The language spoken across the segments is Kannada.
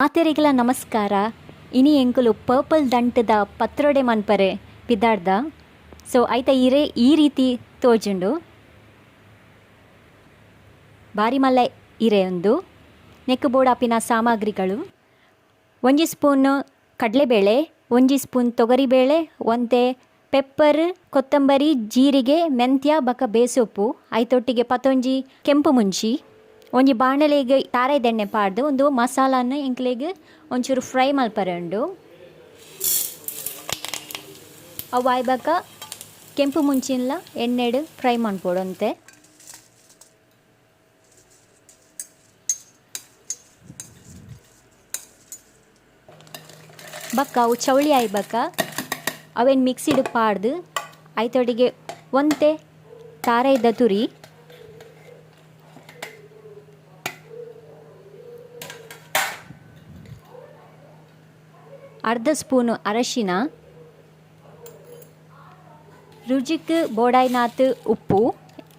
ಮಾತೆರೆಗಳ ನಮಸ್ಕಾರ. ಇನಿ ಎಂಕುಲು ಪರ್ಪಲ್ ದಂಟದ ಪತ್ರೊಡೆ ಮನ್ಪರೆ ಪಿದಾಡ್ದ. ಸೊ ಐತ ಇರೆ ಈ ರೀತಿ ತೋಜುಂಡು. ಬಾರಿ ಮಲ್ಲ ಇರೆ ಒಂದು ನೆಕ್ಕು ಬೋಡಾಪಿನ ಸಾಮಗ್ರಿಗಳು: 1 ಸ್ಪೂನ್ ಕಡಲೆಬೇಳೆ, 1 ಸ್ಪೂನ್ ತೊಗರಿಬೇಳೆ, ಒಂತೆ ಪೆಪ್ಪರ್, ಕೊತ್ತಂಬರಿ, ಜೀರಿಗೆ, ಮೆಂತ್ಯ ಬಕ ಬೇಸೊಪ್ಪು, ಐತೊಟ್ಟಿಗೆ 11 ಕೆಂಪು ಮುಂಚಿ. ಒಂಜಿ ಬಾಣಲೆಗೆ ತಾರೆದೆಣ್ಣೆ ಪಾಡ್ದು ಒಂದು ಮಸಾಲಾನ ಇಂಕ್ಲೆಗ್ ಒಂಚೂರು ಫ್ರೈ ಮಲ್ಪರೆ ಉಂಡು. ಅವು ಆಯ್ಬಾಕ ಕೆಂಪು ಮುಂಚಿನ್ಲ ಎಣ್ಣೆಡು ಫ್ರೈ ಮನ್ಪೊಡಂತೆ. ಬಕ್ಕ ಅವು ಚೌಳಿ ಆಯ್ಬಾಕ ಅವೇನು ಮಿಕ್ಸಿಡ್ ಪಾಡ್ದು ಐತೊಟ್ಟಿಗೆ ಒಂತೆ ತಾರೆದ ತುರಿ, ಅರ್ಧ ಸ್ಪೂನು ಅರಶಿನ, ರುಚಿಗೆ ಬೋಡಾಯ್ನಾತ್ ಉಪ್ಪು,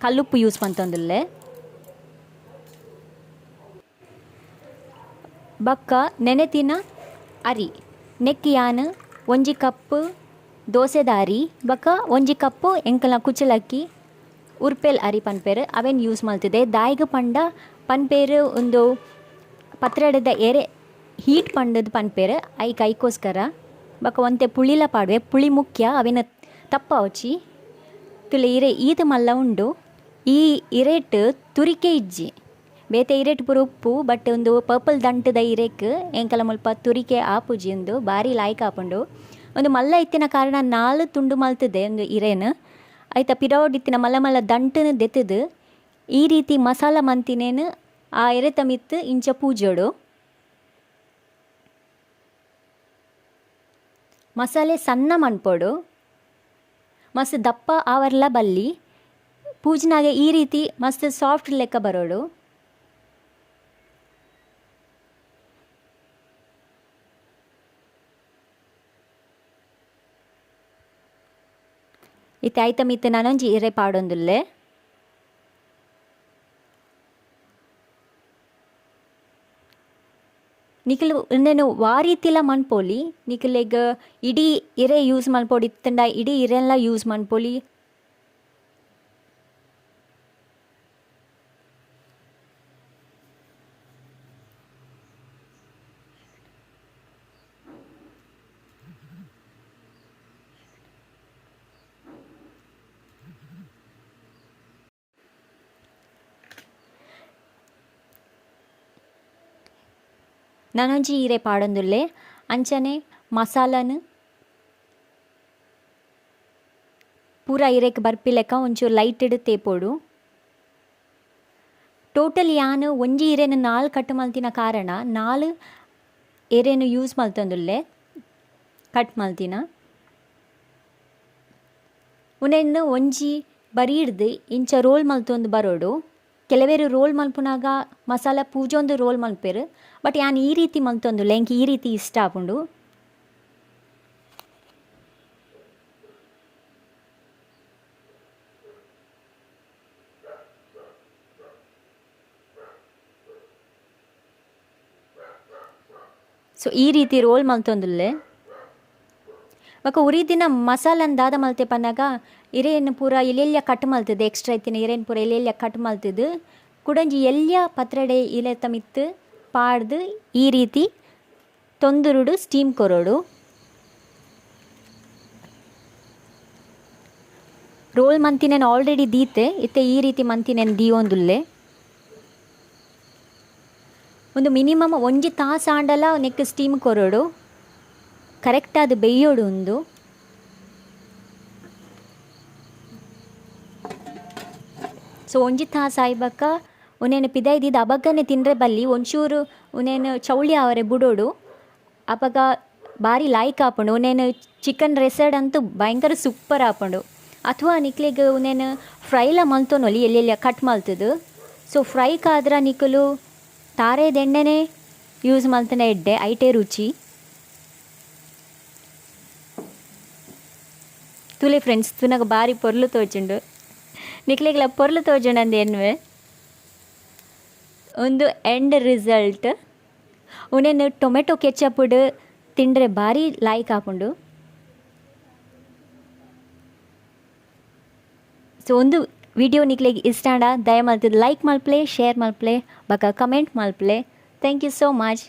ಕಲ್ಲುಪ್ಪು ಯೂಸ್ ಮಂತೊಂದುಲ್ಲೆ. ಬಕ್ಕ ನೆನೆತಿನ ಅರಿ ನೆಕ್ಕಿ ಯಾನ್ 1 ಕಪ್ ದೋಸೆದ ಅರಿ ಬಕ್ಕ 1 ಕಪ್ ಎಂಕಲ್ನ ಕುಚ್ಚಲಕ್ಕಿ ಉರ್ಪೆಲ್ ಅರಿ ಪನ್ಪೇರು ಅವೇನು ಯೂಸ್ ಮಲ್ತಿದೆ. ದಾಯಿಗೆ ಪಂಡ ಪನ್ಪೇರು ಒಂದು ಪತ್ರೊಡೆದ ಎರೆ ಹೀಟ್ ಪಂಡದ ಪನ್ಪೇರು ಐಕೋಸ್ಕರ. ಬಕ್ಕ ಒಂತೆ ಪುಳಿಲ ಪಾಡುವೆ, ಪುಳಿ ಮುಖ್ಯ, ಅವೇನು ತಪ್ಪ ಅವಚಿ ತುಲೆ ಇರೆ ಈದು ಮಲ್ಲ ಉಂಡು. ಈ ಇರೇಟ್ ತುರಿಕೆ ಇಜ್ಜಿ ಬೇತೆ ಇರೇಟ್ ಪುರ ಉಪ್ಪು, ಬಟ್ ಒಂದು ಪರ್ಪಲ್ ದಂಟದ ಇರೇಕ್ ಎಂಕಲ ಮುಲ್ಪ ತುರಿಕೆ ಆಪುಜಿ ಒಂದು ಭಾರಿ ಲಾಯ್ಕ್ ಆಪುಂಡು. ಒಂದು ಮಲ್ಲ ಇತ್ತಿನ ಕಾರಣ 4 ತುಂಡು ಮಲ್ತದೆ ಒಂದು ಇರೇನು. ಆಯ್ತಾ ಪಿರವಡ್ ಇತ್ತಿನ ಮಲ್ಲ ಮಲ್ಲ ದಂಟನ ದೆತ್ತದು ಈ ರೀತಿ ಮಸಾಲ ಮಂತಿನೇನು ಆ ಎರೆ ತಮಿತ್ತು ಇಂಚ ಪೂಜೋಡು. ಮಸಾಲೆ ಸಣ್ಣ ಮನ್ಪೊಡು, ಮಸ್ತ್ ದಪ್ಪ ಆವರ್ಲ ಬಲ್ಲಿ ಪೂಜನಾಗೆ ಈ ರೀತಿ ಮಸ್ತ್ ಸಾಫ್ಟ್ ಲೆಕ್ಕ ಬರೋಡು. ಇತ್ತೆ ಐಟಮ್ ಇತ್ತು ನಾನೊಂಜಿ ಇರೆ ಪಾಡೊಂದುಲ್ಲೆ. ನಿಖಲ್ ಇನ್ನೇನು ವಾರೀತಿಲ ಮನ್ಪೊಲಿ ನಿಖಲೆಗ್ ಇಡೀ ಇರೆ ಯೂಸ್ ಮನ್ಪೊಡಿ ಇತ್ತಂಡ ಇಡೀ ಇರೆಲ್ಲ ಯೂಸ್ ಮನ್ಪೊಲಿ. ನಾನೊಂಜಿ ಇರೆ ಪಾಡೊಂದುಲ್ಲೆ ಅಂಚನೆ ಮಸಾಲನು ಪೂರ ಇರೆಕ್ ಬರ್ಪಿಲೆಕ್ಕ ಒಂಚೂರು ಲೈಟ್ ಇಡು ತೇಪೋಡು. ಟೋಟಲ್ ಯಾನು ಒಂಜಿ ಇರೆನು 4 ಕಟ್ ಮಲ್ತಿನ ಕಾರಣ 4 ಎರೆನು ಯೂಸ್ ಮಲ್ತೊಂದುಲ್ಲೆ ಕಟ್ ಮಲ್ತಿನ. ಉನೆನ್ನು ಒಂಜಿ ಬರಿ ಹಿಡ್ದು ಇಂಚ ರೋಲ್ ಮಲ್ತೊಂದು ಬರೋಡು. ಕೆಲವೇರು ರೋಲ್ ಮಲ್ಪುನಾಗ ಮಸಾಲ ಪೂಜೊಂದು ರೋಲ್ ಮಲ್ಪೇರು, ಬಟ್ ಯಾನ್ ಈ ರೀತಿ ಮಲ್ತೊಂದುಲ್ಲೆ ಎಂಕ್ ಈ ರೀತಿ ಇಷ್ಟ ಆಪುಂಡು. ಸೊ ಈ ರೀತಿ ರೋಲ್ ಮಲ್ತೊಂದುಲ್ಲೆ ಬಕ ಉರಿದಿನ ಮಸಾಲನ್ ದಾದ ಮಲ್ತೆ ಪನ್ನಾಗ ಇರೇನು ಪೂರ ಇಲೆಲ್ಯ ಕಟ್ ಮಲ್ತದೆ. ಎಕ್ಸ್ಟ್ರಾ ಇತ್ತಿನ ಇರೇನು ಪೂರ ಇಲೆಲ್ಯ ಕಟ್ ಮಲ್ತದು ಕುಡಂಜಿ ಎಲ್ಯ ಪತ್ರೊಡೆ ಇಲೆ ತಮಿತ್ತು ಪಾಡ್ದು ಈ ರೀತಿ ತೊಂದುರುಡು ಸ್ಟೀಮ್ ಕೊರೋಡು. ರೋಲ್ ಮಂತಿನೇನು ಆಲ್ರೆಡಿ ದೀತೆ ಇತ್ತೆ ಈ ರೀತಿ ಮಂತಿನೇನು ದೀವೊಂದುಲ್ಲೆ. ಒಂದು ಮಿನಿಮಮ್ 1 ತಾಸು ಆಂಡಲ ನೆಕ್ ಸ್ಟೀಮ್ ಕೊರೋಡು ಕರೆಕ್ಟ್ ಅದು ಬೇಯೋಡು ಒಂದು. ಸೊ 1 ತಾಸು ಆಯ್ಬಕ್ಕ ಉನೇನು ಪಿದೈದಿದ್ದು ಅಬಗ್ಗನೆ ತಿಂದರೆ ಬಲ್ಲಿ ಒಂಚೂರು ಉನೇನು ಚೌಳಿ ಅವರೆ ಬುಡೋಡು ಅಪಗ ಭಾರಿ ಲಾಯ್ಕ್ ಆಪುಂಡು. ಉನೇನು ಚಿಕನ್ ರೆಸಡ್ ಅಂತೂ ಭಯಂಕರ ಸೂಪರ್ ಆಪುಂಡು. ಅಥವಾ ನಿಕ್ಲಿಗೆ ಉನೇನು ಫ್ರೈಲ ಮಲ್ತೊನೊಲಿ ಎಲ್ಲೆಲ್ಲ ಕಟ್ ಮಲ್ತದು. ಸೊ ಫ್ರೈಕಾದ್ರ ನಿಕ್ಕಲು ತಾರೆದೆಣ್ಣೆನೇ ಯೂಸ್ ಮಲ್ತನ ಎಡ್ಡೆ ಐಟೇ ರುಚಿ. ತುಲೆ ಫ್ರೆಂಡ್ಸ್ ತುನಗ ಭಾರಿ ಪೊರ್ಲು ತೋಜುಂಡು ನಿಕ್ಲೆಗ್ಲ ಪೊರ್ಲು ತೋಜುಂಡು ಅಂದೇನುವೆ ಒಂದು ಎಂಡ್ ರಿಸಲ್ಟ್ ಉನೇನು ಟೊಮೆಟೊ ಕೆಚಪ್ಪುಡು ತಿಂದರೆ ಭಾರಿ ಲಾಯ್ಕ್ ಹಾಕೊಂಡು. ಸೊ ಒಂದು ವಿಡಿಯೋ ನಿಕ್ಲೆಗೆ ಇಷ್ಟ ದಯಮಾಡ್ತದೆ ಲೈಕ್ ಮಲ್ಪ್ಲೆ, ಶೇರ್ ಮಲ್ಪ್ಲೆ, ಬಕ ಕಮೆಂಟ್ ಮಲ್ಪ್ಲೆ. Thank you so much.